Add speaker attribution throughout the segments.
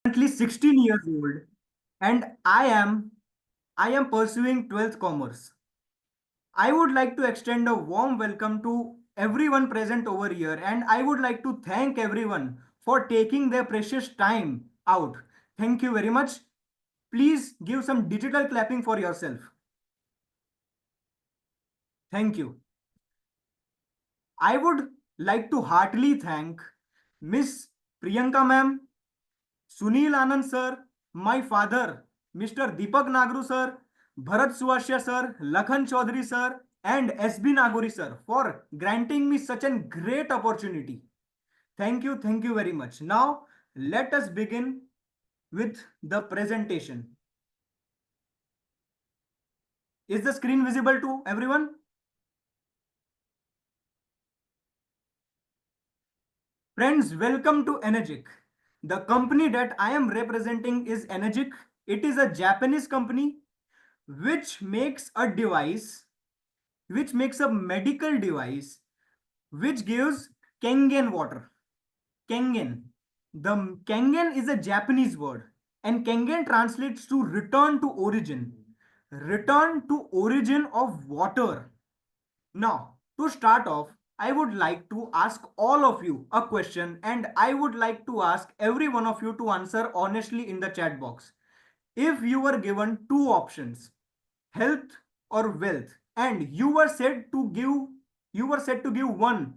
Speaker 1: Currently 16 years old, and I am pursuing 12th commerce. I would like to extend a warm welcome to everyone present over here, and I would like to thank everyone for taking their precious time out. Thank you very much. Please give some digital clapping for yourself. Thank you. I would like to heartily thank Miss Priyanka ma'am, Sunil Anand sir, my father, Mr. Deepak Nagru sir, Bharat Suwashya sir, Lakhan Chaudhary sir, and SB Naguri sir for granting me such a great opportunity. Thank you very much. Now, let us begin with the presentation. Is the screen visible to everyone? Friends, welcome to Energic. The company that I am representing is Energic. It is a Japanese company which makes a device, which makes a medical device, which gives Kangen water. Kangen. The Kangen is a Japanese word, and Kangen translates to return to origin. Return to origin of water. Now, to start off, I would like to ask all of you a question, and I would like to ask every one of you to answer honestly in the chat box. If you were given two options, health or wealth, and you were said to give one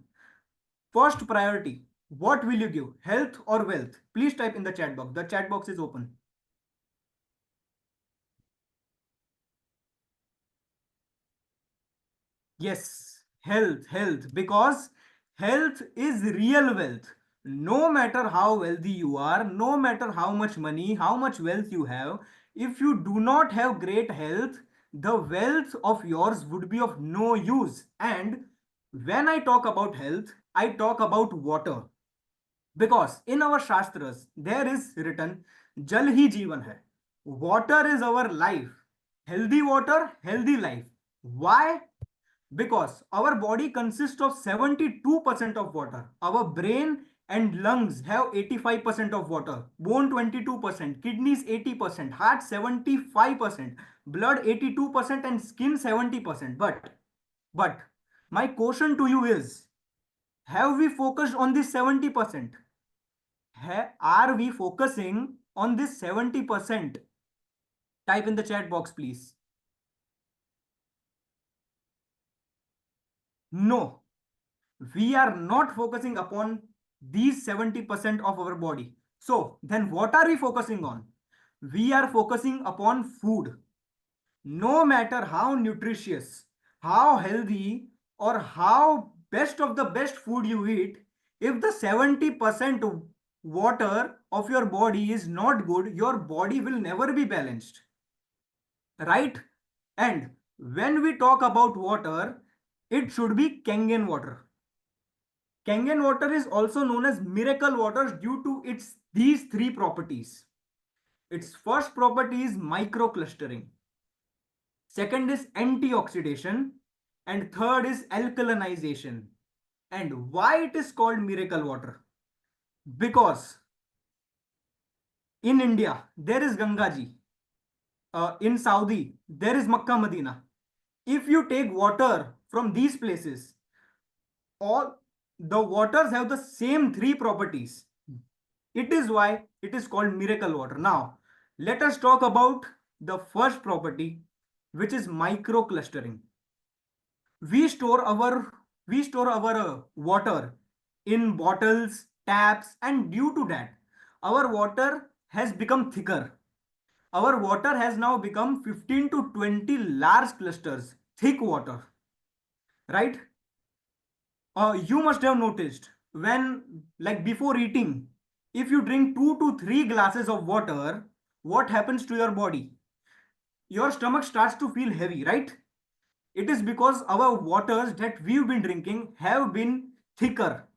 Speaker 1: first priority, what will you give? Health or wealth? Please type in the chat box. The chat box is open. Yes, health, because health is real wealth. No matter how wealthy you are, no matter how much money, how much wealth you have, if you do not have great health, the wealth of yours would be of no use. And when I talk about health, I talk about water. Because in our Shastras, there is written, Jal hi Jeevan hai. Water is our life. Healthy water, healthy life. Why? Because our body consists of 72% of water. Our brain and lungs have 85% of water. Bone 22%, kidneys 80%, heart 75%, blood 82%, and skin 70%. But my question to you is, have we focused on this 70%? Are we focusing on this 70%? Type in the chat box, please. No, we are not focusing upon these 70% of our body. So then what are we focusing on? We are focusing upon food. No matter how nutritious, how healthy, or how best of the best food you eat, if the 70% water of your body is not good, your body will never be balanced. Right? And when we talk about water, it should be Kangen water. Kangen water is also known as miracle water due to its these three properties. Its first property is microclustering. Second is antioxidation. And third is alkalinization. And why it is called miracle water? Because in India, there is Gangaji. In Saudi, there is Makkah Medina. If you take water from these places, all the waters have the same three properties. It is why it is called miracle water. Now, let us talk about the first property, which is microclustering. We store our water in bottles, taps, and due to that, our water has become thicker. Our water has now become 15 to 20 large clusters, thick water, right? You must have noticed when, like before eating, if you drink 2 to 3 glasses of water, what happens to your body? Your stomach starts to feel heavy, right? It is because our waters that we've been drinking have been thicker,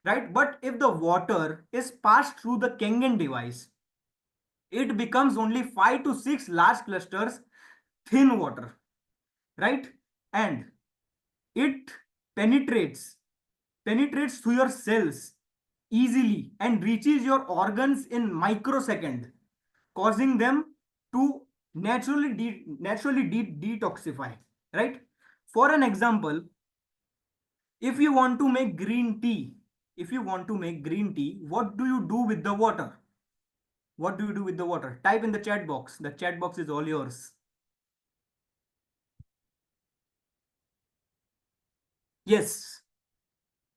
Speaker 1: right? But if the water is passed through the Kangen device, it becomes only 5 to 6 large clusters thin water, right? And it penetrates through your cells, easily and reaches your organs in microsecond, causing them to naturally detoxify, right? For an example, if you want to make green tea, what do you do with the water? What do you do with the water? Type in the chat box. The chat box is all yours. Yes,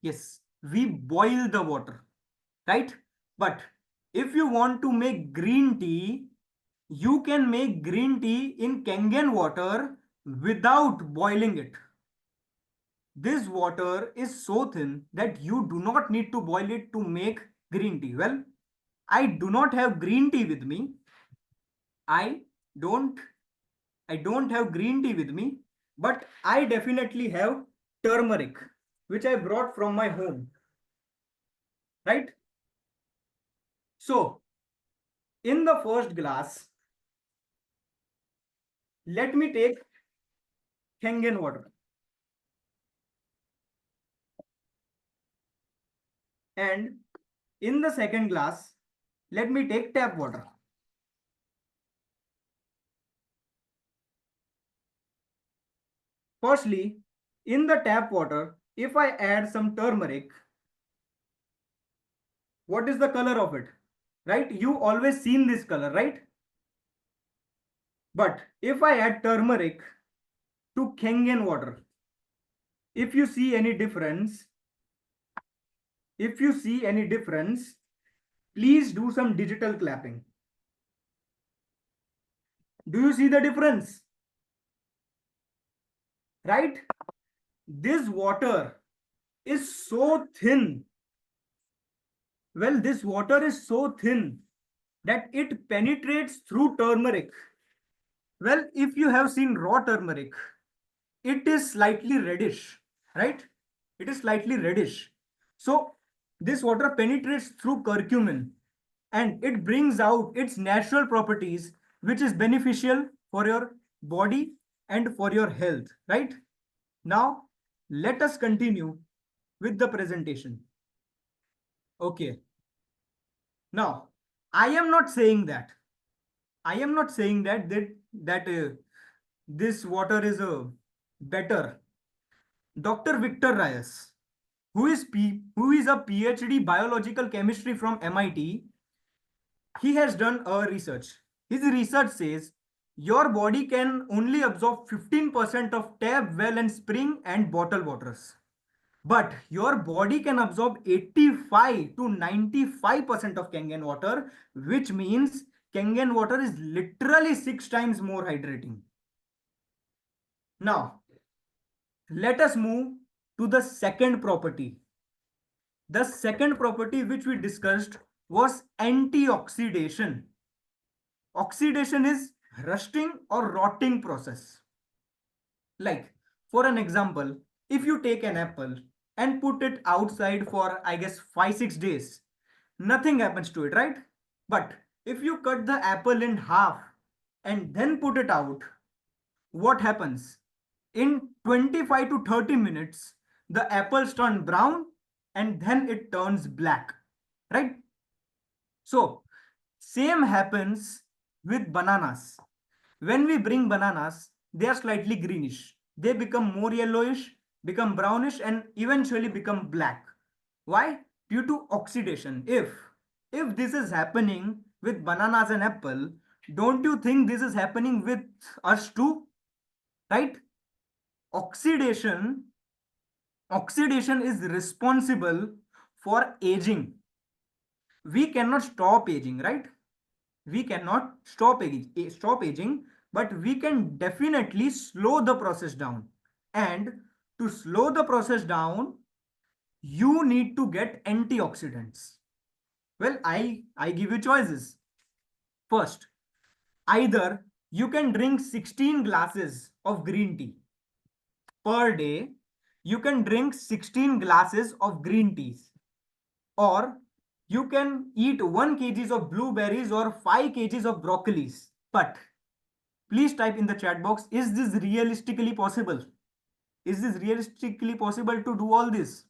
Speaker 1: yes, we boil the water, right? But if you want to make green tea, you can make green tea in Kangen water without boiling it. This water is so thin that you do not need to boil it to make green tea. Well, I do not have green tea with me. I don't I don't have green tea with me, but I definitely have turmeric, which I brought from my home, right? So, in the first glass, let me take Kangen water. And in the second glass, let me take tap water. Firstly, in the tap water, if I add some turmeric, what is the color of it? Right? You always seen this color, right? But if I add turmeric to Kangen water, if you see any difference, please do some digital clapping. Do you see the difference? Right? This water is so thin. Well, this water is so thin that it penetrates through turmeric. Well, if you have seen raw turmeric, it is slightly reddish, right? It is slightly reddish. So this water penetrates through curcumin and it brings out its natural properties, which is beneficial for your body and for your health, right? Now, let us continue with the presentation. Okay. Now, I am not saying that. I am not saying that this water is better. Dr. Victor Reyes, who is a PhD biological chemistry from MIT, he has done a research. His research says your body can only absorb 15% of tap, well, and spring and bottled waters. But your body can absorb 85 to 95% of Kangen water, which means Kangen water is literally 6 times more hydrating. Now, let us move to the second property. The second property which we discussed was antioxidation. Oxidation is rusting or rotting process. Like, for an example, if you take an apple and put it outside for, I guess, 5 6 days, nothing happens to it, right? But if you cut the apple in half and then put it out, what happens? In 25 to 30 minutes, the apples turn brown and then it turns black, right? So, same happens with bananas. When we bring bananas, they are slightly greenish. They become more yellowish, become brownish, and eventually become black. Why? Due to oxidation. If this is happening with bananas and apple, don't you think this is happening with us too? Right? Oxidation, oxidation is responsible for aging. We cannot stop aging, right? We cannot stop aging, but we can definitely slow the process down. And to slow the process down, you need to get antioxidants. Well, I give you choices. First, either you can drink 16 glasses of green tea per day. You can drink 16 glasses of green teas, or you can eat 1 kg of blueberries or 5 kgs of broccolis. But please type in the chat box, is this realistically possible? Is this realistically possible to do all this?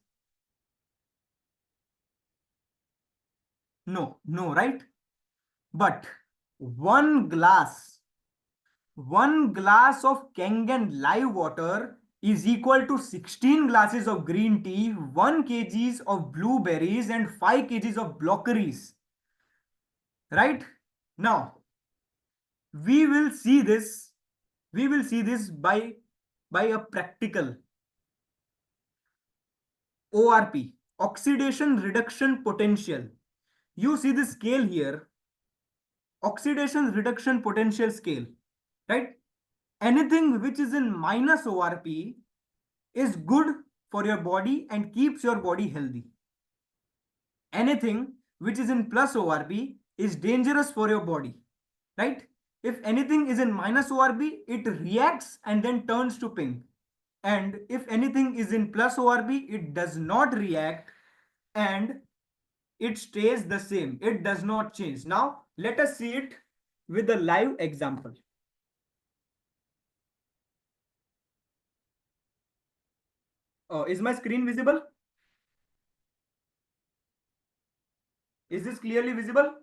Speaker 1: No, right? But one glass, one glass of Kangen live water is equal to 16 glasses of green tea, 1 kgs of blueberries, and 5 kgs of blockeries. Right? Now, we will see this. We will see this by a practical ORP, oxidation reduction potential. You see the scale here, oxidation reduction potential scale, right? Anything which is in minus ORP is good for your body and keeps your body healthy. Anything which is in plus ORP is dangerous for your body, right? If anything is in minus ORP, it reacts and then turns to pink. And if anything is in plus ORP, it does not react and it stays the same. It does not change. Now, let us see it with a live example. Is my screen visible? Is this clearly visible?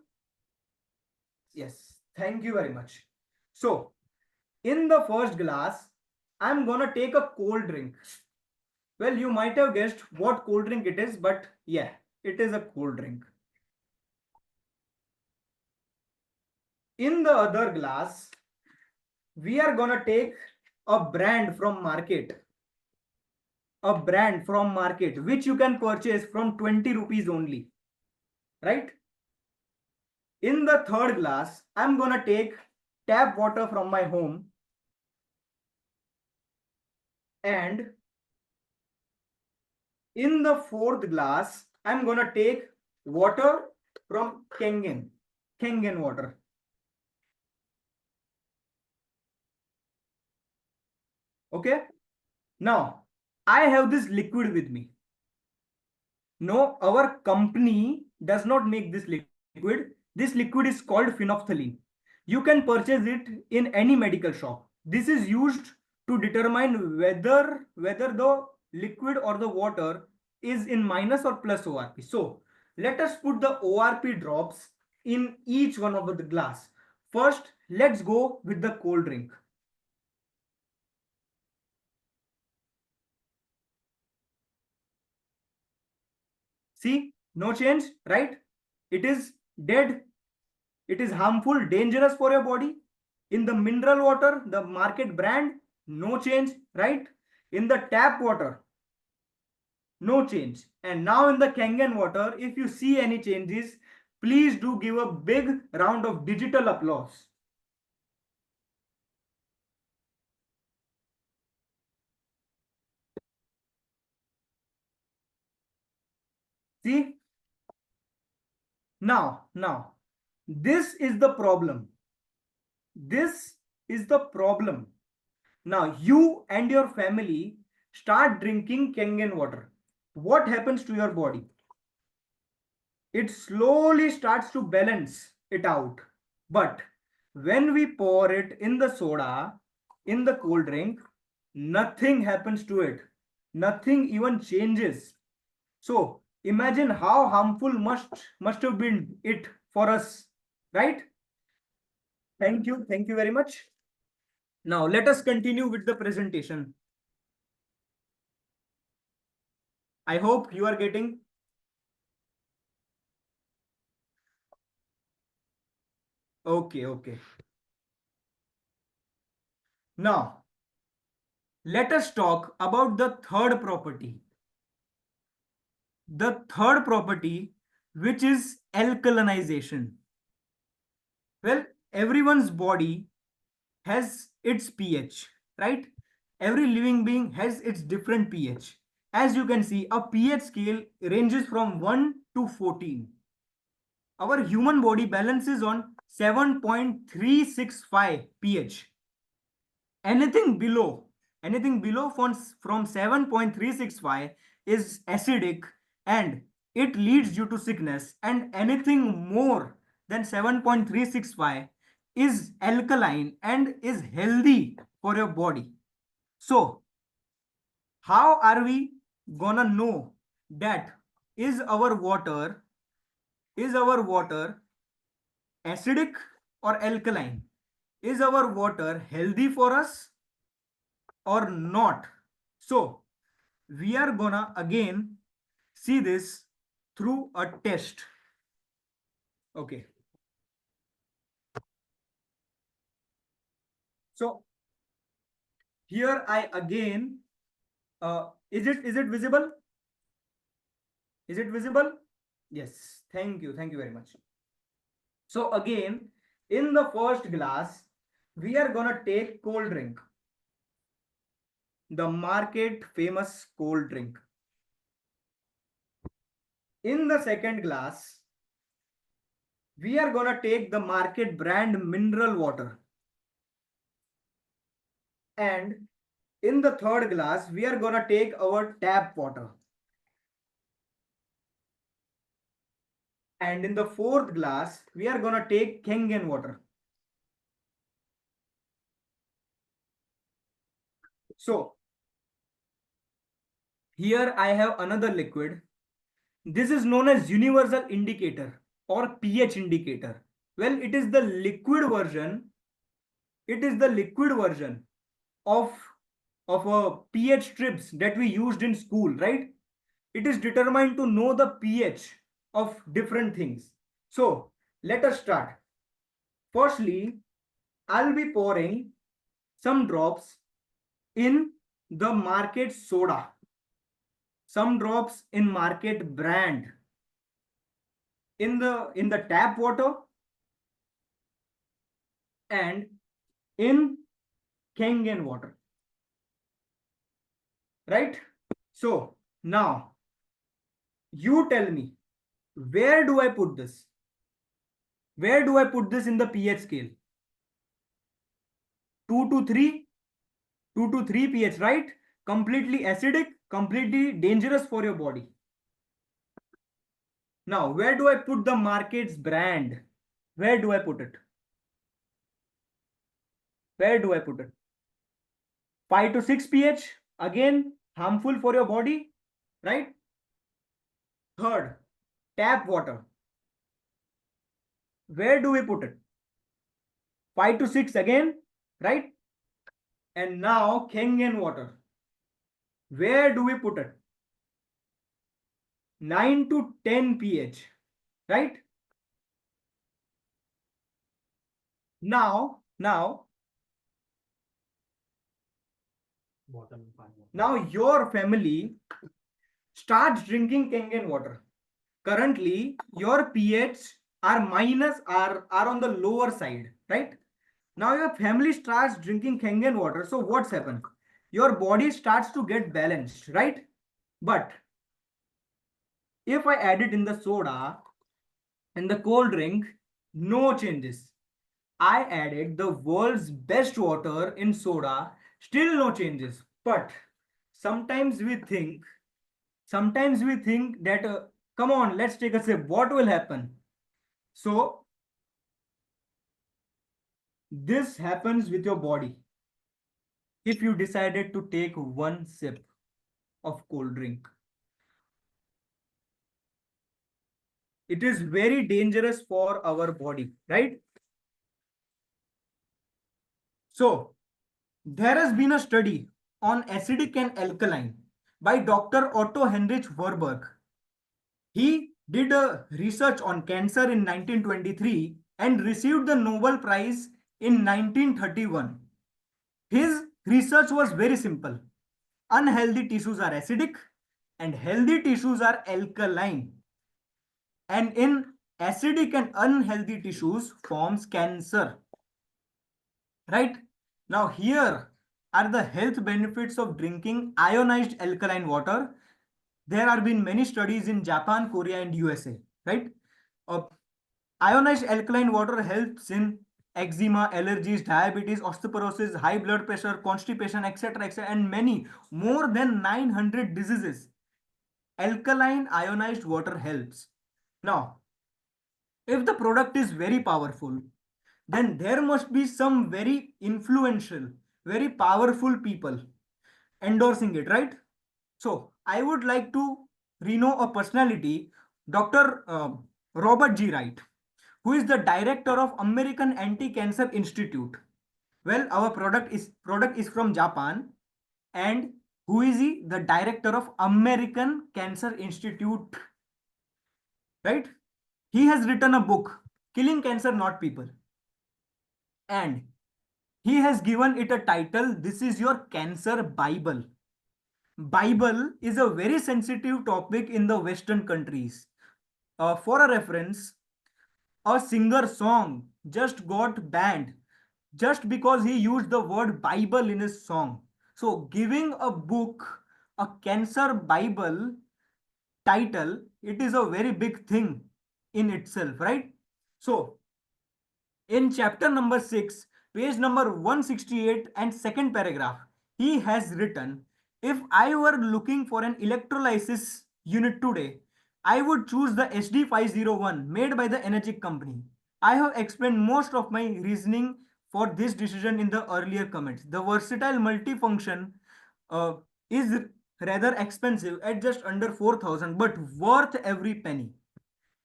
Speaker 1: Yes. Thank you very much. So, in the first glass, I'm gonna take a cold drink. Well, you might have guessed what cold drink it is, but yeah, it is a cold drink. In the other glass, we are gonna take a brand from market. A brand from market, which you can purchase from 20 rupees only, right? In the third glass, I'm gonna take tap water from my home, and in the fourth glass, I'm gonna take water from Kangen water. Okay. Now, I have this liquid with me. No, our company does not make this liquid. This liquid is called phenolphthalein. You can purchase it in any medical shop. This is used to determine whether the liquid or the water is in minus or plus ORP. So let us put the ORP drops in each one of the glass. First, let's go with the cold drink. See, no change, right? It is dead. It is harmful, dangerous for your body. In the mineral water, the market brand, no change, right? In the tap water, no change. And now in the Kangen water, if you see any changes, please do give a big round of digital applause. See? Now, this is the problem. This is the problem. Now, you and your family start drinking Kangen water. What happens to your body? It slowly starts to balance it out. But when we pour it in the soda, in the cold drink, nothing happens to it. Nothing even changes. So imagine how harmful must have been it for us, right? Thank you. Thank you very much. Now let us continue with the presentation. I hope you are getting. Okay. Now let us talk about the third property. The third property, which is alkalinization. Well, everyone's body has its pH, right? Every living being has its different pH. As you can see, a pH scale ranges from 1 to 14. Our human body balances on 7.365 pH. Anything below from 7.365 is acidic and it leads you to sickness, and anything more than 7.365 is alkaline and is healthy for your body. So how are we gonna know that is our water is our water acidic or alkaline? Is our water healthy for us or not? So we are gonna again see this through a test. Okay. So here I again, is it visible? Is it visible? Yes. Thank you. Thank you very much. So again, in the first glass, we are gonna take cold drink, the market famous cold drink. In the second glass, we are gonna take the market brand mineral water. And in the third glass, we are gonna take our tap water. And in the fourth glass, we are gonna take Kangen water. So here I have another liquid. This is known as universal indicator or pH indicator. Well, it is the liquid version. It is the liquid version of a pH strips that we used in school, right? It is determined to know the pH of different things. So let us start. Firstly, I'll be pouring some drops in the market soda, some drops in market brand, in the tap water, and in Kangen water, right? So now you tell me, where do I put this? Where do I put this in the pH scale? 2 to 3, 2 to 3 pH, right? Completely acidic, completely dangerous for your body. Now, where do I put the market's brand? Where do I put it? Where do I put it? 5 to 6 pH, again harmful for your body, right? Third, tap water. Where do we put it? 5 to 6 again, right? And now Kangen water. Where do we put it? 9 to 10 pH, right? Now your family starts drinking Kangen water. Currently, your pH are on the lower side, right? Now your family starts drinking Kangen water. So what's happened? Your body starts to get balanced, right? But if I add it in the soda and the cold drink, no changes. I added the world's best water in soda, still no changes. But sometimes we think, that come on, let's take a sip. What will happen? So this happens with your body if you decided to take one sip of cold drink. It is very dangerous for our body, right? So there has been a study on acidic and alkaline by Dr. Otto Heinrich Warburg. He did a research on cancer in 1923 and received the Nobel Prize in 1931. His research was very simple. Unhealthy tissues are acidic and healthy tissues are alkaline. And in acidic and unhealthy tissues forms cancer. Right? Now here are the health benefits of drinking ionized alkaline water. There have been many studies in Japan, Korea, and USA, right? Uh, Ionized alkaline water helps in eczema, allergies, diabetes, osteoporosis, high blood pressure, constipation, etc., etc., and many more than 900 diseases. Alkaline ionized water helps. Now, if the product is very powerful, then there must be some very influential, very powerful people endorsing it, right? So I would like to know a personality, Dr. Robert G. Wright, who is the director of American Anti-Cancer Institute. Well, our product is from Japan, and who is he? The director of American Cancer Institute, right? He has written a book, Killing Cancer, Not People, and he has given it a title. This is your cancer Bible. Bible is a very sensitive topic in the Western countries. For a reference, a singer song just got banned just because he used the word Bible in his song. So, giving a book a cancer Bible title, it is a very big thing in itself, right? So, in chapter number 6, page number 168 and second paragraph, he has written, if I were looking for an electrolysis unit today, I would choose the HD501 made by the energy company. I have explained most of my reasoning for this decision in the earlier comments. The versatile multifunction uh, is rather expensive at just under 4,000 but worth every penny,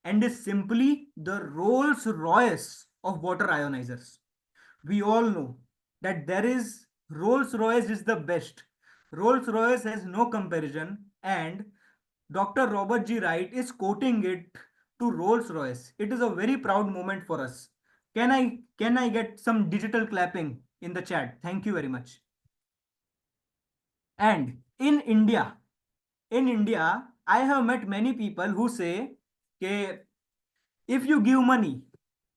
Speaker 1: and is simply the Rolls Royce of water ionizers. We all know that there is Rolls Royce is the best. Rolls Royce has no comparison, and Dr. Robert G. Wright is quoting it to Rolls Royce. It is a very proud moment for us. Can I get some digital clapping in the chat? Thank you very much. And in India, I have met many people who say, okay, if you give money,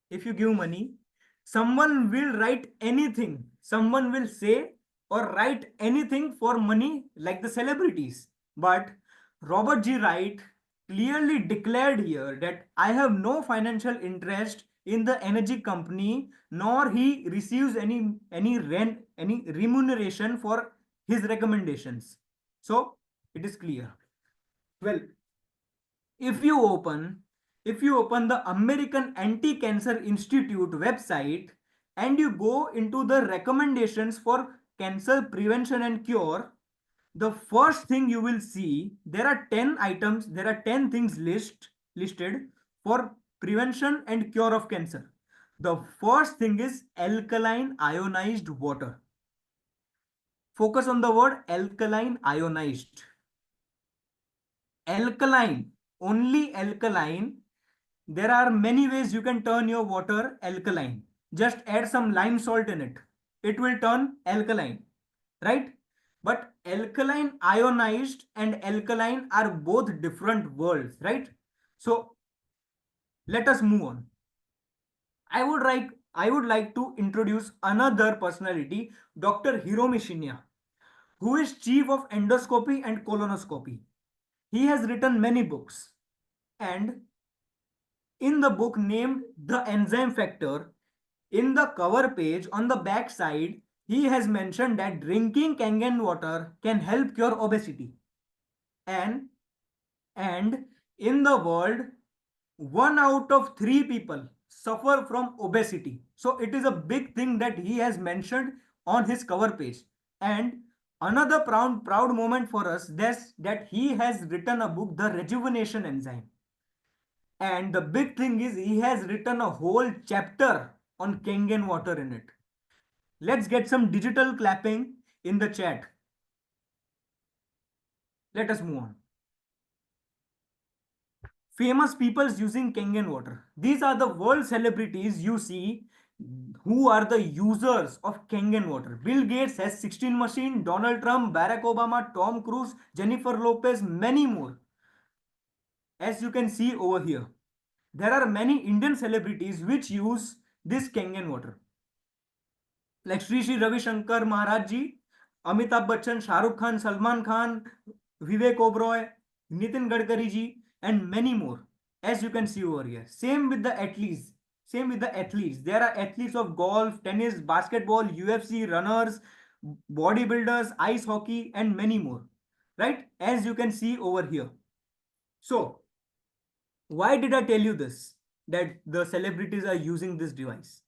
Speaker 1: if you give money, someone will write anything, someone will say or write anything for money, like the celebrities. But Robert G. Wright clearly declared here that I have no financial interest in the energy company, nor he receives any rent, any remuneration for his recommendations. So it is clear. Well, if you open if you open the American Anti-Cancer Institute website and you go into the recommendations for cancer prevention and cure, the first thing you will see, there are 10 items, there are 10 things listed for prevention and cure of cancer. The first thing is alkaline ionized water. Focus on the word alkaline ionized. Alkaline, only alkaline. There are many ways you can turn your water alkaline. Just add some lime salt in it. It will turn alkaline, right? But alkaline ionized and alkaline are both different worlds, right? So let us move on. I would like to introduce another personality, Dr. Hiromi Shinya, who is chief of endoscopy and colonoscopy. He has written many books, and in the book named The Enzyme Factor, in the cover page on the back side, he has mentioned that drinking Kangen water can help cure obesity. And and in the world, 1 out of 3 people suffer from obesity. So it is a big thing that he has mentioned on his cover page. And another proud moment for us is that he has written a book, The Rejuvenation Enzyme. And the big thing is he has written a whole chapter on Kangen water in it. Let's get some digital clapping in the chat. Let us move on. Famous peoples using Kangen water. These are the world celebrities you see who are the users of Kangen water. Bill Gates has 16 machine, Donald Trump, Barack Obama, Tom Cruise, Jennifer Lopez, many more. As you can see over here, there are many Indian celebrities which use this Kangen water, like Sri Ravi Shankar Maharaj ji, Amitabh Bachchan, Shah Rukh Khan, Salman Khan, Vivek Oberoi, Nitin Gadkari ji, and many more. As you can see over here. Same with the athletes. Same with the athletes. There are athletes of golf, tennis, basketball, UFC, runners, bodybuilders, ice hockey, and many more. Right? As you can see over here. So, why did I tell you this? That the celebrities are using this device.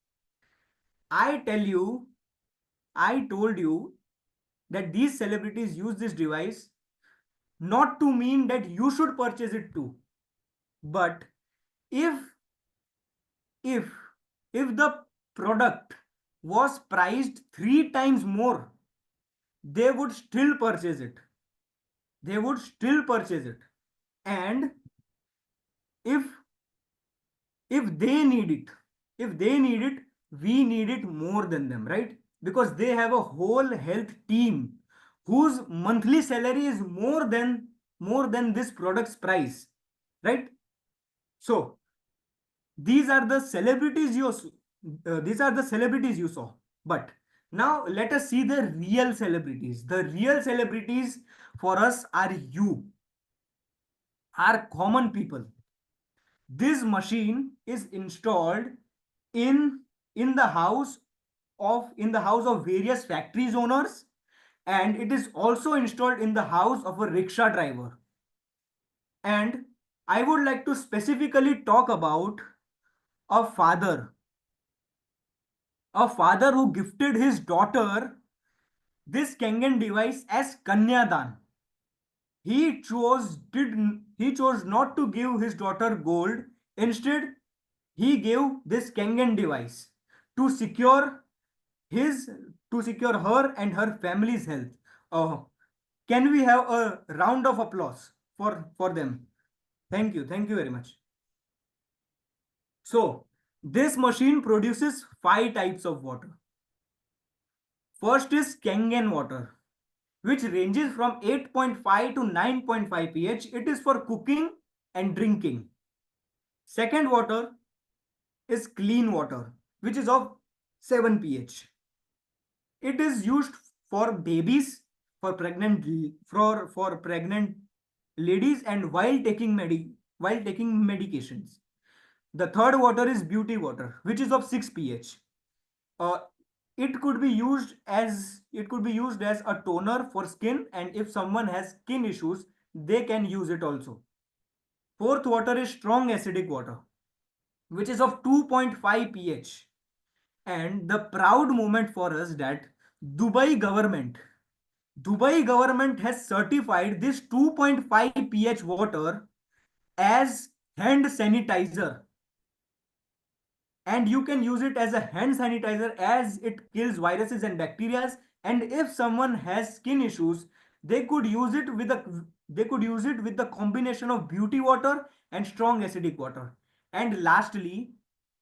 Speaker 1: I tell you, I told you that these celebrities use this device not to mean that you should purchase it too, but if if if the product was priced 3 times more, they would still purchase it. They would still purchase it. And if if they need it, if they need it, we need it more than them, right? Because they have a whole health team whose monthly salary is more than this product's price, right? So these are the celebrities you saw. But now let us see the real celebrities. The real celebrities for us are you, are common people. This machine is installed in in the house of various factories owners, and it is also installed in the house of a rickshaw driver. And I would like to specifically talk about a father, a father who gifted his daughter this Kangen device as Kanyadan. He chose not to give his daughter gold. Instead, he gave this Kangen device to secure his to secure her and her family's health. Uh, can we have a round of applause for them? Thank you very much. So this machine produces 5 types of water. First is Kangen water, which ranges from 8.5 to 9.5 pH. It is for cooking and drinking. Second water is clean water, which is of 7 pH. It is used for babies, for pregnant ladies, and while taking medications. The third water is beauty water, which is of 6 pH. Uh, it could be used as a toner for skin, and if someone has skin issues, they can use it also. Fourth water is strong acidic water, which is of 2.5 pH. And the proud moment for us that Dubai government Dubai government has certified this 2.5 pH water as hand sanitizer, and you can use it as a hand sanitizer as it kills viruses and bacteria. And if someone has skin issues, they could use it with the combination of beauty water and strong acidic water. And lastly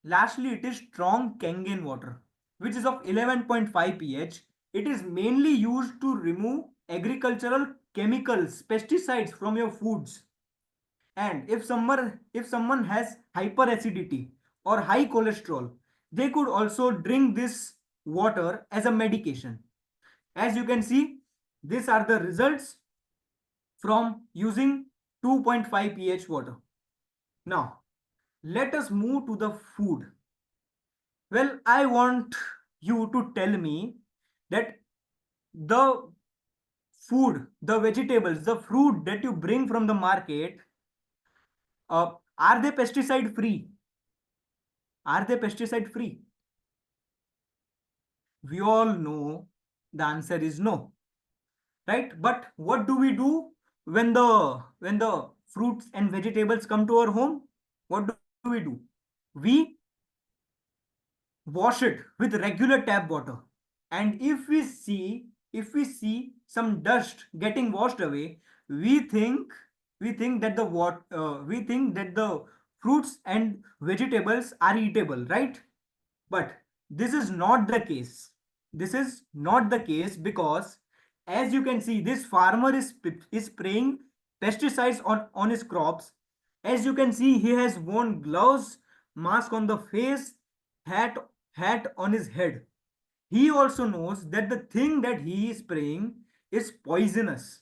Speaker 1: it is strong Kangen water, which is of 11.5 pH. It is mainly used to remove agricultural chemicals, pesticides from your foods. And if someone has hyperacidity or high cholesterol, they could also drink this water as a medication. As you can see, these are the results from using 2.5 pH water. Now, let us move to the food. Well, I want you to tell me that the the vegetables, the fruit that you bring from the market, are they pesticide free? Are they pesticide free? We all know the answer is no, right? But what do we do when the fruits and vegetables come to our home? What do we do? We wash it with regular tap water. And if we see some dust getting washed away, we think we think that the fruits and vegetables are eatable, right? But this is not the case. This is not the case because, as you can see, this farmer is spraying pesticides on his crops. As you can see, he has worn gloves, mask on the face, hat hat on his head. He also knows that the thing that he is spraying is poisonous,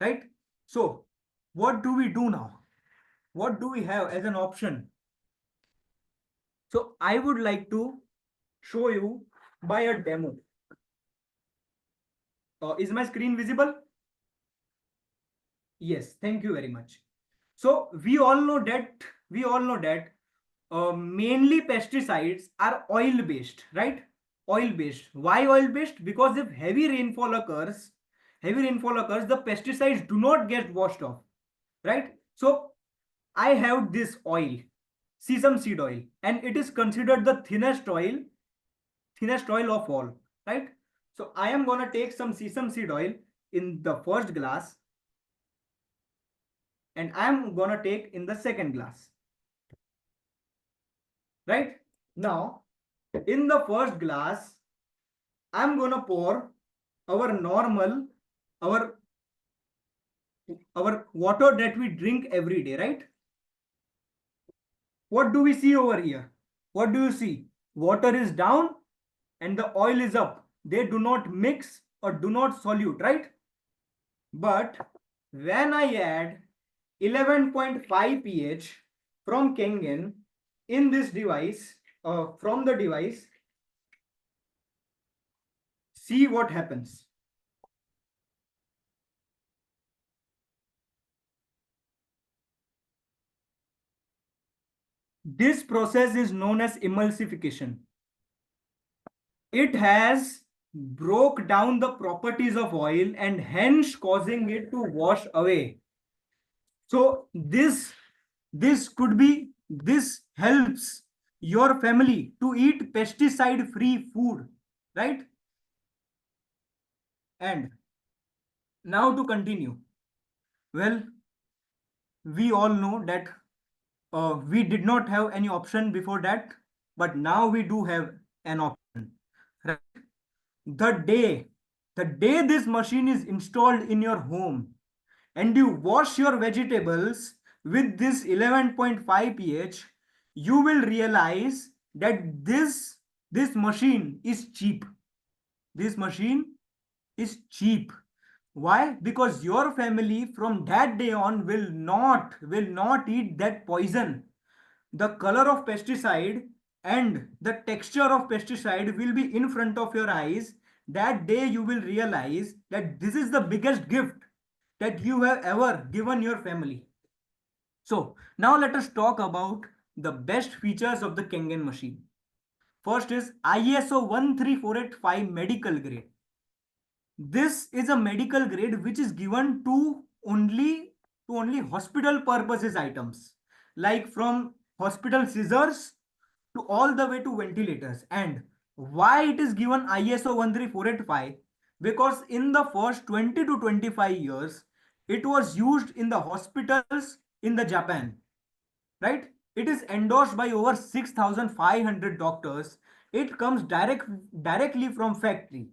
Speaker 1: right? So, what do we do now? What do we have as an option? So, I would like to show you by a demo. Is my screen visible? Yes, thank you very much. So we all know that mainly pesticides are oil based, right? Oil based. Why oil based? Because if heavy rainfall occurs, the pesticides do not get washed off, right? So I have this oil. sesame seed oil, and it is considered the thinnest oil of all, right? So I am going to take some sesame seed oil in the first glass, and I am going to take in the second glass, right? Now in the first glass I'm going to pour our normal, our water that we drink every day, right? What do we see over here? What do you see? Water is down and the oil is up. They do not mix or do not solute, right? But when I add 11.5 pH from Kangen in this device, from the device, see what happens. This process is known as emulsification. It has broke down the properties of oil and hence causing it to wash away. So this helps your family to eat pesticide free food, right? And now to continue. Well, we all know that we did not have any option before that, but now we do have an option, right? The day, the day this machine is installed in your home and you wash your vegetables with this 11.5 pH, you will realize that this machine is cheap. This machine is cheap. Why? Because your family from that day on will not eat that poison. The color of pesticide and the texture of pesticide will be in front of your eyes. That day you will realize that this is the biggest gift that you have ever given your family. So now let us talk about the best features of the Kangen machine. First is ISO 13485 medical grade. This is a medical grade which is given to only hospital purposes items, like from hospital scissors to all the way to ventilators. And why it is given ISO 13485? Because in the first 20 to 25 years it was used in the hospitals in the Japan, right? It is endorsed by over 6500 doctors. It comes directly from factory.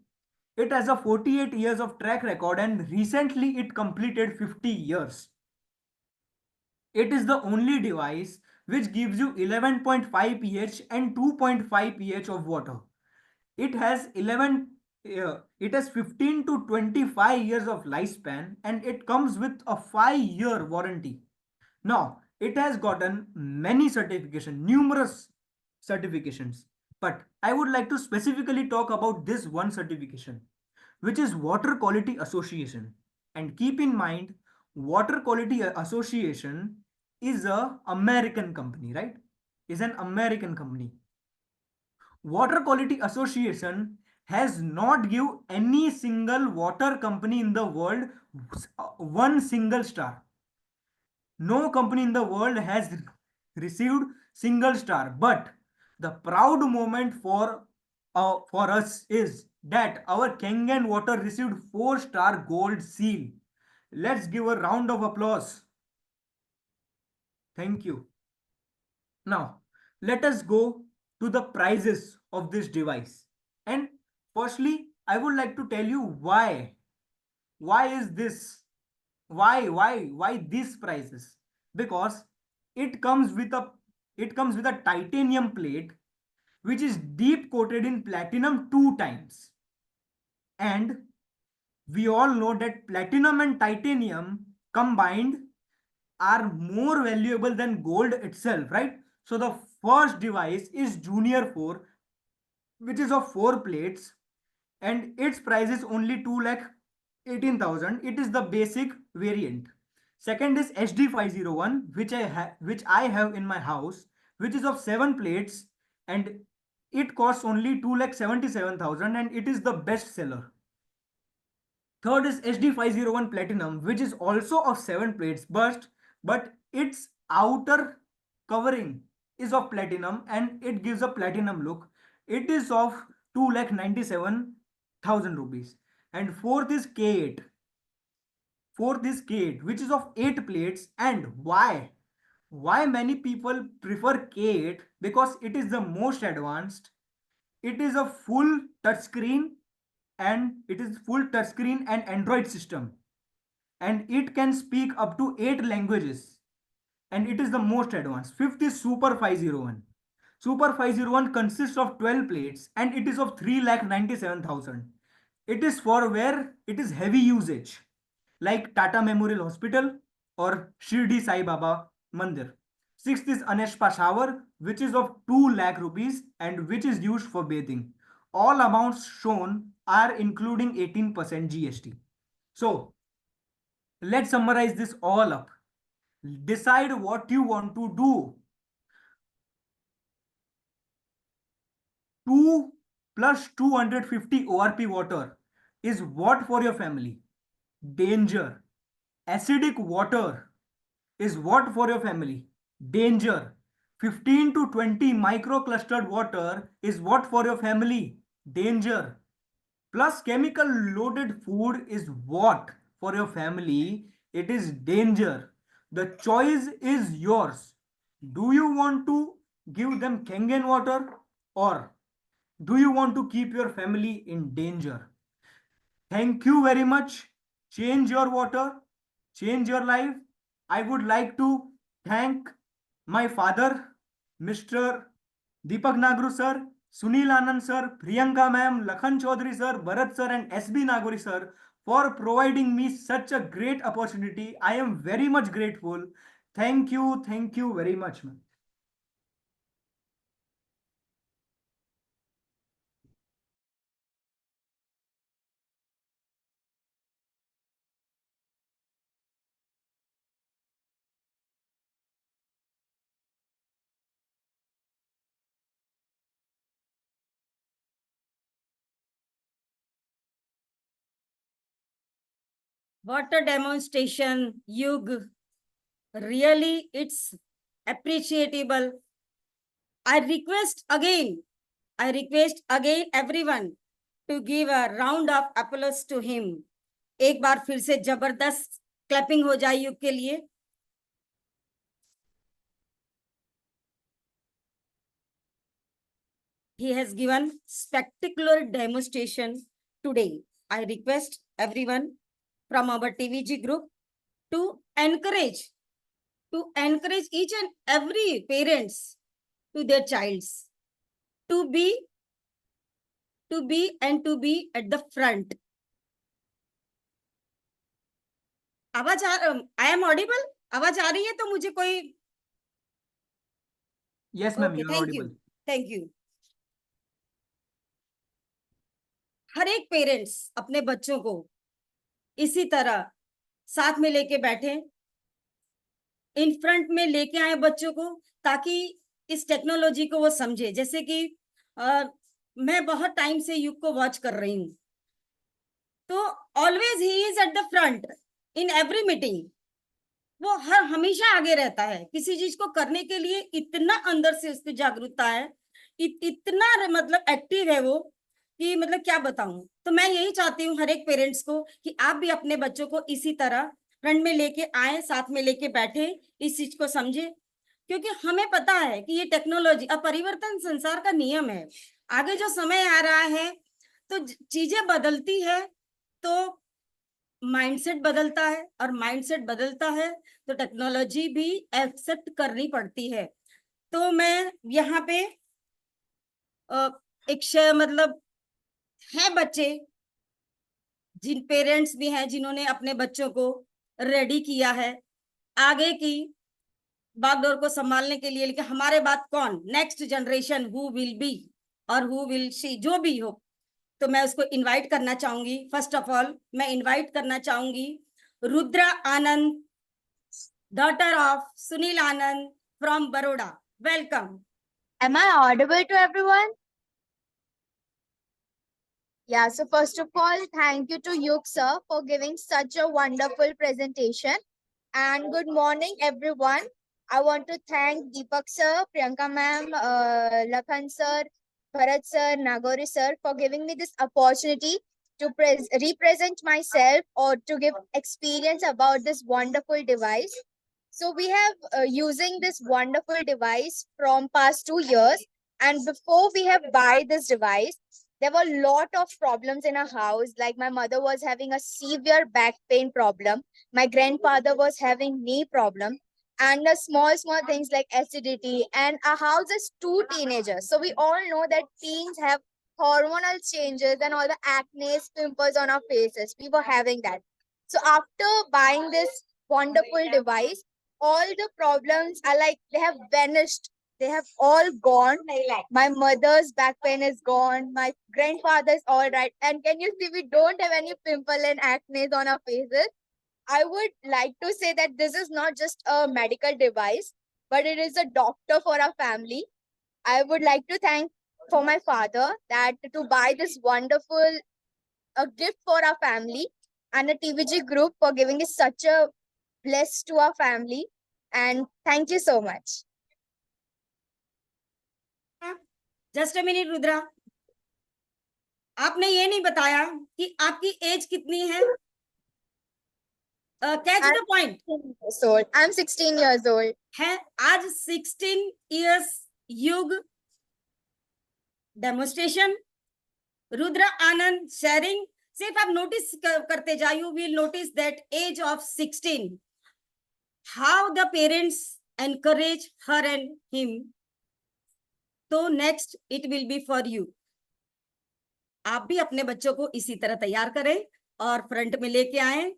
Speaker 1: It has a 48 years of track record and recently it completed 50 years. It is the only device which gives you 11.5 pH and 2.5 pH of water. It has 15 to 25 years of lifespan and it comes with a 5-year warranty. Now, it has gotten many certifications, numerous certifications, but I would like to specifically talk about this one certification, which is Water Quality Association. And keep in mind, Water Quality Association is a American company, right? Is an American company. Water Quality Association has not give any single water company in the world one single star. No company in the world has received single star, but the proud moment for us is that our Kangen water received 4-star gold seal. Let's give a round of applause. Thank you. Now let us go to the prices of this device. And firstly, I would like to tell you why is this, why these prices? Because it comes with a titanium plate which is deep coated in platinum 2 times. And we all know that platinum and titanium combined are more valuable than gold itself, right? So the first device is Junior 4, which is of 4 plates, and its price is only 2,18,000. It is the basic variant. Second is HD501, which I have in my house, which is of 7 plates, and it costs only 2,77,000, and it is the best seller. Third is HD501 Platinum, which is also of 7 plates, but its outer covering is of platinum and it gives a platinum look. It is of 2,97,000 rupees. And fourth is K8. Fourth is K8, which is of 8 plates. And why? Why many people prefer K8? Because it is the most advanced. It is a full touchscreen and Android system. And it can speak up to 8 languages. And it is the most advanced. Fifth is Super 501. Super 501 consists of 12 plates and it is of 3,97,000. It is for where it is heavy usage, like Tata Memorial Hospital or Shirdi Sai Baba Mandir. Sixth is Aneshpa shower, which is of 2 lakh rupees and which is used for bathing. All amounts shown are including 18% GST. So let's summarize this all up. Decide what you want to do. 2 plus 250 ORP water is what for your family? Danger. Acidic water is what for your family? Danger. 15 to 20 microclustered water is what for your family? Danger. Plus chemical loaded food is what for your family? It is danger. The choice is yours. Do you want to give them Kangen water or do you want to keep your family in danger? Thank you very much. Change your water, change your life. I would like to thank my father, Mr. Deepak Nagru sir, Sunil Anand sir, Priyanka ma'am, Lakhan Chaudhary sir, Bharat sir, and SB Naguri sir for providing me such a great opportunity. I am very much grateful. Thank you very much, ma'am.
Speaker 2: What a demonstration, Yug. Really, it's appreciable. I request again everyone to give a round of applause to him. एक बार फिर से जबरदस्त clapping हो जाए युग के लिए. He has given spectacular demonstration today. I request everyone from our TVG group to encourage each and every parents to their childs to be at the front. आवाज आई एम ऑडिबल? आवाज आ रही है तो मुझे कोई?
Speaker 1: Yes, ma'am,
Speaker 2: okay,
Speaker 1: you are audible.
Speaker 2: Thank you. हर एक parents अपने बच्चों को इसी तरह साथ में लेके बैठे, इन फ्रंट में लेके आए बच्चों को, ताकि इस टेक्नोलॉजी को वो समझे. जैसे कि मैं बहुत टाइम से युग को वॉच कर रही हूँ, तो always he is at the front in every meeting. वो हमेशा आगे रहता है. किसी चीज को करने के लिए इतना अंदर से उसकी जागरूकता है, इतना मतलब एक्टिव है वो कि मतलब क्या बताऊं. तो मैं यही चाहती हूँ हर एक पेरेंट्स को कि आप भी अपने बच्चों को इसी तरह फ्रंट में लेके आए, साथ में लेके बैठे, इस चीज को समझे. क्योंकि हमें पता है कि ये टेक्नोलॉजी अब परिवर्तन संसार का नियम है. आगे जो समय आ रहा है तो चीजें बदलती है, तो माइंडसेट बदलता है, और माइंडसेट बदलता है तो टेक्नोलॉजी भी एक्सेप्ट करनी पड़ती है. तो मैं यहाँ पे एक मतलब है बच्चे, जिन पेरेंट्स भी हैं जिन्होंने अपने बच्चों को रेडी किया है आगे की बागडोर को संभालने के लिए. लेकिन हमारे बाद कौन, next generation who will be और हु विल शी, जो भी हो, तो मैं उसको इनवाइट करना चाहूंगी. फर्स्ट ऑफ ऑल मैं इनवाइट करना चाहूंगी Rudra Anand, daughter of Sunil Anand from Baroda. Welcome.
Speaker 3: Am I audible to everyone? Yeah, so first of all, thank you to Yuk sir for giving such a wonderful presentation. And good morning, everyone. I want to thank Deepak sir, Priyanka ma'am, Lakhan sir, Bharat sir, Nagori sir for giving me this opportunity to represent myself or to give experience about this wonderful device. So we have using this wonderful device from past 2 years, and before we have buy this device, there were a lot of problems in our house. Like my mother was having a severe back pain problem, my grandfather was having knee problem, and the small things like acidity. And our house is two teenagers, so we all know that teens have hormonal changes and all the acne, pimples on our faces. We were having that. So after buying this wonderful device, all the problems are like they have vanished. They have all gone. My mother's back pain is gone. My grandfather's all right. And can you see we don't have any pimple and acne on our faces? I would like to say that this is not just a medical device, but it is a doctor for our family. I would like to thank for my father that to buy this wonderful a gift for our family, and a TVG group for giving us such a bless to our family. And thank you so much.
Speaker 2: Just a minute Rudra, आपने ये नहीं बताया कि आपकी as कितनी है? Catch the point.
Speaker 3: I'm 16 years old.
Speaker 2: है आज 16 years युग डेमोन्स्ट्रेशन रुद्र आनंद शेयरिंग। सिर्फ आप नोटिस करते जाओ, you will notice that age of 16 how the parents encourage her and him. तो next it will be for you. आप भी अपने बच्चों को इसी तरह तैयार करें और फ्रंट में लेके आए।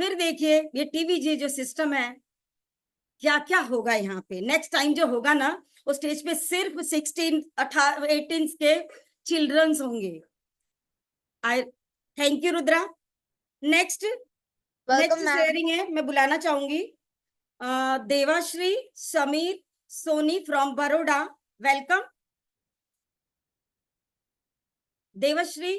Speaker 2: फिर देखिए ये टीवीजी जो सिस्टम है क्या क्या होगा यहाँ पे। नेक्स्ट टाइम जो होगा ना, उस स्टेज पे सिर्फ 18 के चिल्ड्रंस होंगे। I thank you Rudra. Next sharing है, मैं बुलाना चाहूंगी Devashree Samir Soni from Baroda. Welcome Devashree.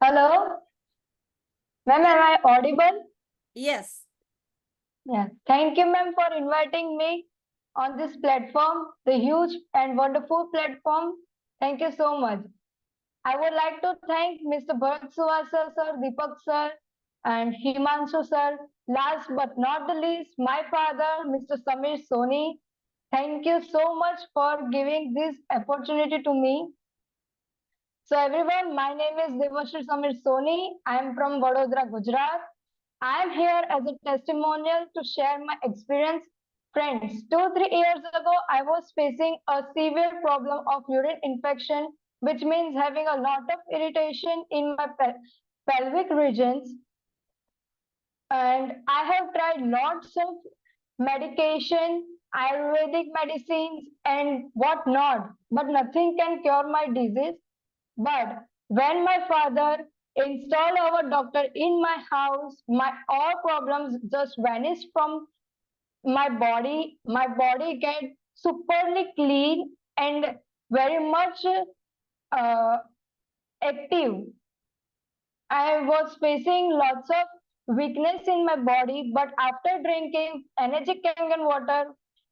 Speaker 4: Hello, ma'am, am I audible?
Speaker 2: Yes
Speaker 4: Yeah. Thank you, ma'am, for inviting me on this platform, the huge and wonderful platform. Thank you so much. I would like to thank Mr. Bharat Suvasa sir, Deepak sir, and Himanshu sir. Last but not the least, my father, Mr. Samir Soni. Thank you so much for giving this opportunity to me. So everyone, my name is Devashri Samir Soni. I am from Vadodara, Gujarat. I am here as a testimonial to share my experience. Friends, 2-3 years ago, I was facing a severe problem of urine infection, which means having a lot of irritation in my pelvic regions. And I have tried lots of medication, Ayurvedic medicines, and whatnot, but nothing can cure my disease. But when my father installed our doctor in my house, my all problems just vanished from my body. My body get superly clean and very much active. I was facing lots of weakness in my body, but after drinking energy Kangen water,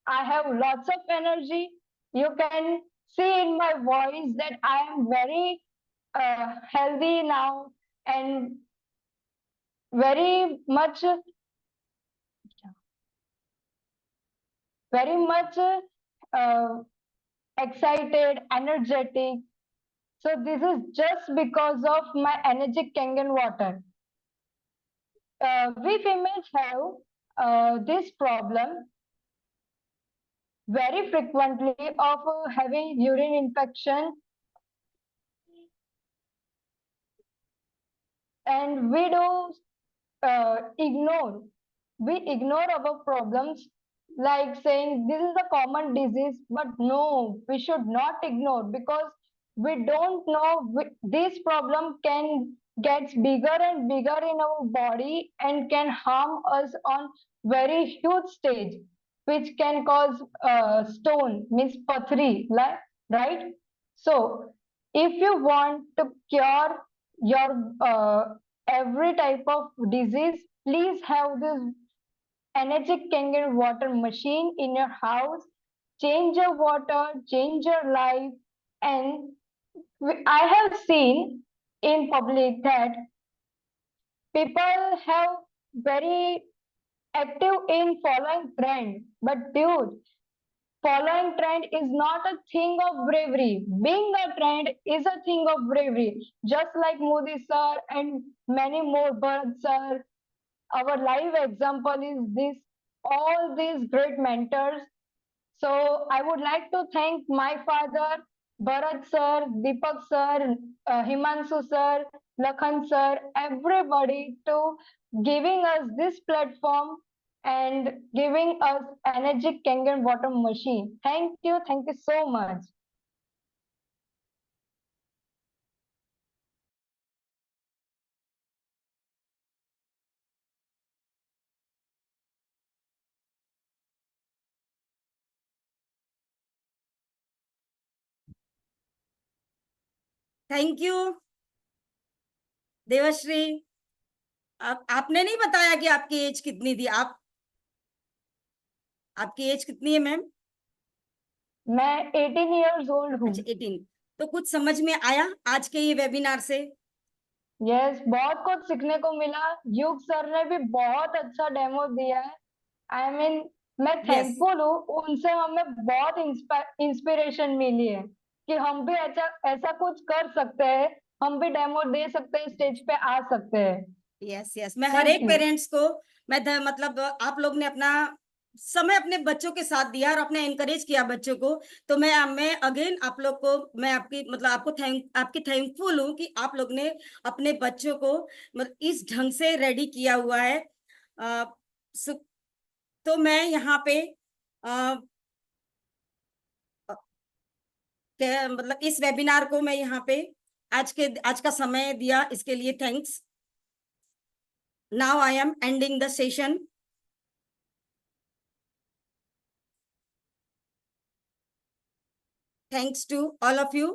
Speaker 4: I have lots of energy. You can see in my voice that I am very healthy now and very much excited, energetic. So this is just because of my energy Kangen water. We females have this problem very frequently of having urine infection, and we do ignore our problems, like saying this is a common disease. But no, we should not ignore, because we don't know this problem can gets bigger and bigger in our body and can harm us on very huge stage, which can cause stone, means pathri, right? So if you want to cure your every type of disease, please have this energetic Kangen water machine in your house. Change your water, change your life. And I have seen in public that people have very active in following trend. But dude, following trend is not a thing of bravery. Being a trend is a thing of bravery. Just like Modi sir and many more, Bharat sir, our live example is this, all these great mentors. So I would like to thank my father, Bharat sir, Deepak sir, Himanshu sir, Lakhan sir, everybody to giving us this platform and giving us energy Kangen water machine. Thank you so much.
Speaker 2: Thank you Devshree. आपने नहीं बताया कि आपकी as कितनी थी। आपकी as कितनी है मैम?
Speaker 4: मैं 18 years old हूँ।
Speaker 2: अच्छा 18। तो कुछ समझ में आया आज के ये वेबिनार से?
Speaker 4: यस, बहुत कुछ सीखने को मिला। युग सर ने भी बहुत अच्छा डेमो दिया है। आई मीन मैं थैंकफुल हूँ, उनसे हमें बहुत इंस्पिरेशन मिली है कि हम भी ऐसा कुछ कर सकते हैं, हम भी डेमो दे सकते हैं, स्टेज पे आ सकते हैं।
Speaker 2: यस यस, मैं हर एक पेरेंट्स को मैं मतलब आप लोग ने अपना समय अपने बच्चों के साथ दिया और अपने एनकरेज किया बच्चों को, तो मैं अगेन आप लोग को मैं आपकी मतलब आपकी थैंकफुल हूँ कि आप लोग ने अपने बच्चों को मतलब इस ढंग से रेडी किया हुआ है। तो मैं यहाँ पे मतलब इस वेबिनार को मैं यहाँ पे आज का समय दिया, इसके लिए thanks. Now I am ending the session. Thanks to all of you